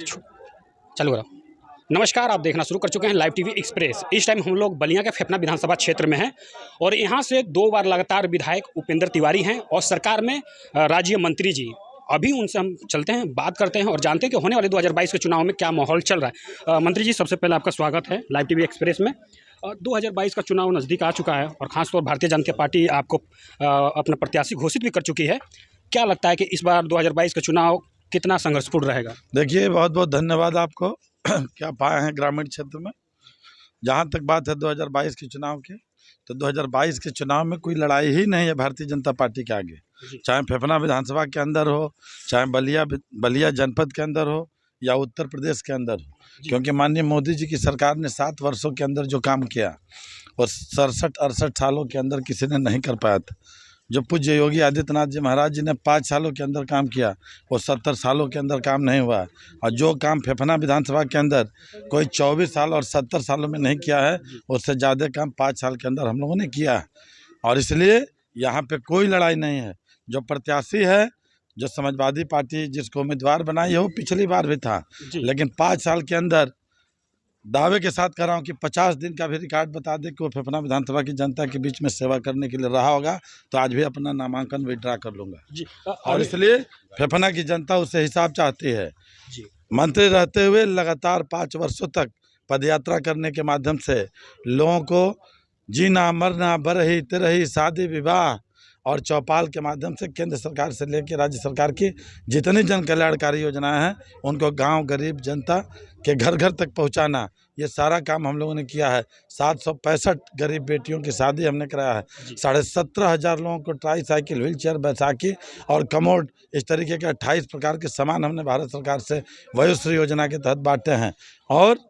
चालू करो। नमस्कार, आप देखना शुरू कर चुके हैं लाइव टीवी एक्सप्रेस। इस टाइम हम लोग बलिया के फेफना विधानसभा क्षेत्र में हैं और यहाँ से 2 बार लगातार विधायक उपेंद्र तिवारी हैं और सरकार में राज्य मंत्री जी। अभी उनसे हम चलते हैं, बात करते हैं और जानते हैं कि होने वाले 2022 के चुनाव में क्या माहौल चल रहा है। मंत्री जी, सबसे पहले आपका स्वागत है लाइव टीवी एक्सप्रेस में। 2022 का चुनाव नज़दीक आ चुका है और ख़ासतौर भारतीय जनता पार्टी आपको अपना प्रत्याशी घोषित भी कर चुकी है। क्या लगता है कि इस बार 2022 का चुनाव कितना संघर्षपूर्ण रहेगा? देखिए, बहुत बहुत धन्यवाद आपको। क्या पाए हैं ग्रामीण क्षेत्र में। जहाँ तक बात है 2022 के चुनाव की, तो 2022 के चुनाव में कोई लड़ाई ही नहीं है भारतीय जनता पार्टी के आगे। चाहे फेफना विधानसभा के अंदर हो, चाहे बलिया जनपद के अंदर हो या उत्तर प्रदेश के अंदर हो, क्योंकि माननीय मोदी जी की सरकार ने 7 वर्षों के अंदर जो काम किया और 67-68 सालों के अंदर किसी ने नहीं कर पाया था। जो पूज्य योगी आदित्यनाथ जी महाराज जी ने 5 सालों के अंदर काम किया, वो 70 सालों के अंदर काम नहीं हुआ। और जो काम फेफना विधानसभा के अंदर कोई 24 साल और 70 सालों में नहीं किया है, उससे ज़्यादा काम 5 साल के अंदर हम लोगों ने किया है। और इसलिए यहाँ पे कोई लड़ाई नहीं है। जो प्रत्याशी है, जो समाजवादी पार्टी जिसको उम्मीदवार बनाई है, वो पिछली बार भी था, लेकिन 5 साल के अंदर दावे के साथ कह रहा हूँ कि 50 दिन का भी रिकॉर्ड बता दे कि वो फेफना विधानसभा की जनता के बीच में सेवा करने के लिए रहा होगा, तो आज भी अपना नामांकन विड्रा कर लूँगा। और इसलिए फेफना की जनता उससे हिसाब चाहती है। मंत्री रहते हुए लगातार 5 वर्षों तक पदयात्रा करने के माध्यम से लोगों को जीना मरना, बरही तिरही, शादी विवाह और चौपाल के माध्यम से केंद्र सरकार से लेकर राज्य सरकार की जितनी जन कल्याणकारी योजनाएं हैं, उनको गांव गरीब जनता के घर घर तक पहुंचाना, ये सारा काम हम लोगों ने किया है। 765 गरीब बेटियों की शादी हमने कराया है। 17,500 लोगों को ट्राईसाइकिल, व्हील चेयर, बैसाखी और कमोड, इस तरीके के 28 प्रकार के सामान हमने भारत सरकार से वयोश्री योजना के तहत बांटे हैं। और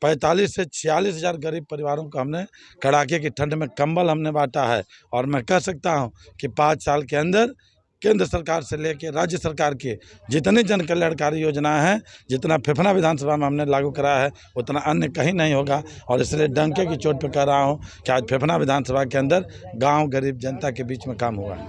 45 से 46 हज़ार गरीब परिवारों को हमने कड़ाके की ठंड में कंबल हमने बांटा है। और मैं कह सकता हूं कि 5 साल के अंदर केंद्र सरकार से लेकर राज्य सरकार की जितनी जन कल्याणकारी योजनाएं हैं, जितना फेफना विधानसभा में हमने लागू कराया है, उतना अन्य कहीं नहीं होगा। और इसलिए डंके की चोट पर कह रहा हूं कि आज फेफना विधानसभा के अंदर गाँव गरीब जनता के बीच में काम हुआ है।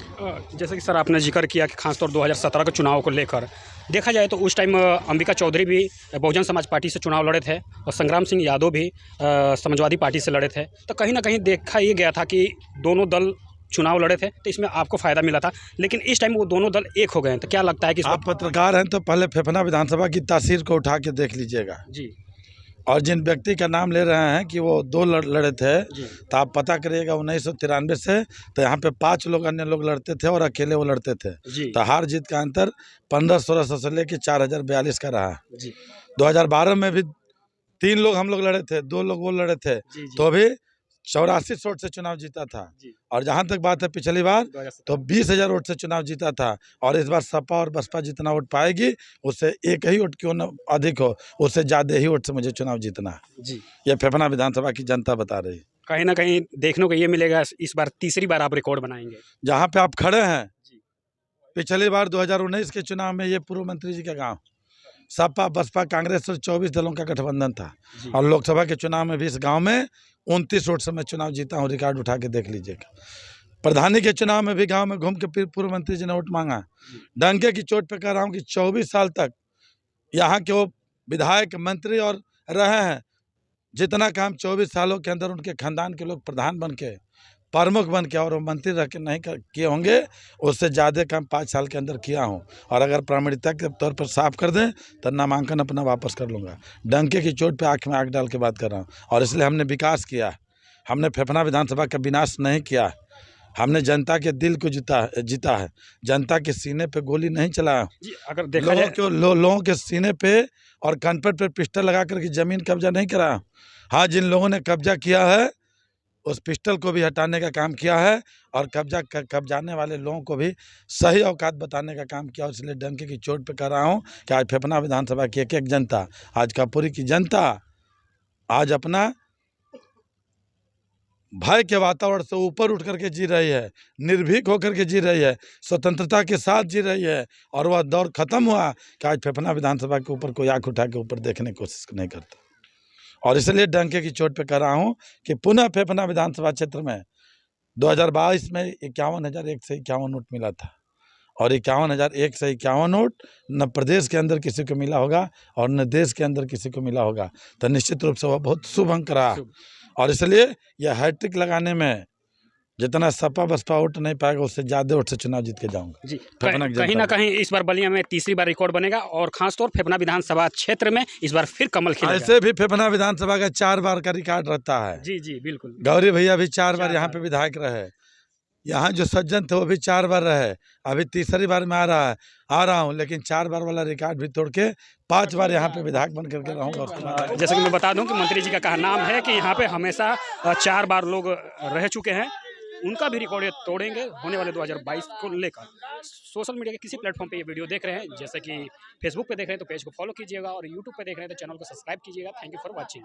जैसे कि सर आपने जिक्र किया कि खासतौर 2017 के चुनाव को लेकर देखा जाए तो उस टाइम अंबिका चौधरी भी बहुजन समाज पार्टी से चुनाव लड़े थे और संग्राम सिंह यादव भी समाजवादी पार्टी से लड़े थे। तो कहीं ना कहीं देखा ये गया था कि दोनों दल चुनाव लड़े थे, तो इसमें आपको फ़ायदा मिला था। लेकिन इस टाइम वो दोनों दल एक हो गए हैं, तो क्या लगता है कि आप पत्रकार हैं तो पहले फेफना विधानसभा की तासीर को उठा के देख लीजिएगा जी। और जिन व्यक्ति का नाम ले रहे हैं कि वो 2 लड़े थे, तो आप पता करिएगा 1993 से तो यहाँ पे 5 लोग अन्य लोग लड़ते थे और अकेले वो लड़ते थे। तो हार जीत का अंतर 1500-1600 से लेकर 4042 का रहा। 2012 में भी 3 लोग हम लोग लड़े थे, 2 लोग वो लड़े थे, तो भी 84 वोट से चुनाव जीता था। और जहाँ तक बात है पिछली बार तो 20,000 वोट से चुनाव जीता था। और इस बार सपा और बसपा जितना वोट पाएगी, उससे एक ही वोट क्यों न अधिक हो, उससे ज़्यादा ही वोट से मुझे चुनाव जीतना है। ये फेफना विधानसभा की जनता बता रही है। कहीं ना कहीं देखने को ये मिलेगा, इस बार तीसरी बार आप रिकॉर्ड बनाएंगे। जहाँ पे आप खड़े हैं, पिछली बार 2019 के चुनाव में ये पूर्व मंत्री जी का गाँव, सपा बसपा कांग्रेस और 24 दलों का गठबंधन था। और लोकसभा के चुनाव में भी इस गांव में 29 वोट से मैं चुनाव जीता हूं, रिकॉर्ड उठा के देख लीजिएगा। प्रधानी के चुनाव में भी गांव में घूम के पूर्व मंत्री जी ने वोट मांगा। डंके की चोट पे कह रहा हूं कि 24 साल तक यहाँ के वो विधायक मंत्री और रहे हैं। जितना काम 24 सालों के अंदर उनके खानदान के लोग प्रधान बन के, प्रमुख बन के और मंत्री रह के नहीं किए होंगे, उससे ज़्यादा काम 5 साल के अंदर किया हूं। और अगर प्रामाणिकता के तौर पर साफ कर दें तो नामांकन अपना वापस कर लूँगा। डंके की चोट पे आँख में आँख डाल के बात कर रहा हूं। और इसलिए हमने विकास किया, हमने फेफना विधानसभा का विनाश नहीं किया, हमने जनता के दिल को जीता है। जनता के सीने पे गोली नहीं चलाया। अगर देखा जाए लोगों के सीने पे और कनपट पे पिस्टल लगा करके जमीन कब्जा नहीं कराया। हाँ, जिन लोगों ने कब्जा किया है उस पिस्टल को भी हटाने का काम किया है और कब्जाने वाले लोगों को भी सही औकात बताने का काम किया। इसलिए डंके की चोट पे कह रहा हूँ कि आज फेफना विधानसभा की एक जनता, आज कापुरी की जनता आज अपना भय के वातावरण से ऊपर उठ करके जी रही है, निर्भीक होकर के जी रही है, स्वतंत्रता के साथ जी रही है। और वह दौर खत्म हुआ कि आज फेफना विधानसभा के ऊपर कोई आँख उठा के ऊपर देखने की कोशिश नहीं करता। और इसलिए डंके की चोट पे कह रहा हूं कि पुनः फेफना विधानसभा क्षेत्र में 2022 में 51,151 वोट मिला था और 51,001 से 51 वोट न प्रदेश के अंदर किसी को मिला होगा और न देश के अंदर किसी को मिला होगा। तो निश्चित रूप से वह बहुत शुभ अंक रहा और इसलिए यह हैट्रिक लगाने में जितना सपा बसपा वोट नहीं पाएगा उससे ज़्यादा वोट से चुनाव जीत के जाऊंगा जी। कहीं ना कहीं इस बार बलिया में तीसरी बार रिकॉर्ड बनेगा और खासतौर फेफना विधानसभा क्षेत्र में इस बार फिर कमल खिलेगा। ऐसे भी फेफना विधानसभा का 4 बार का रिकॉर्ड रहता है। जी जी बिल्कुल। गौरी भैया भी 4 बार यहाँ पे विधायक रहे, यहाँ जो सज्जन थे वो भी 4 बार रहे, अभी तीसरी बार में आ रहा हूँ, लेकिन 4 बार वाला रिकॉर्ड भी तोड़ के 5 बार यहाँ पे विधायक बन करके रहूँगा। उसके बाद जैसे कि मैं बता दूं कि मंत्री जी का कहा नाम है कि यहाँ पे हमेशा 4 बार लोग रह चुके हैं, उनका भी रिकॉर्ड तोड़ेंगे होने वाले 2022 को लेकर। सोशल मीडिया के किसी प्लेटफॉर्म पे ये वीडियो देख रहे हैं, जैसे कि फेसबुक पे देख रहे हैं तो पेज को फॉलो कीजिएगा और यूट्यूब पे देख रहे हैं तो चैनल को सब्सक्राइब कीजिएगा। Thank you for watching.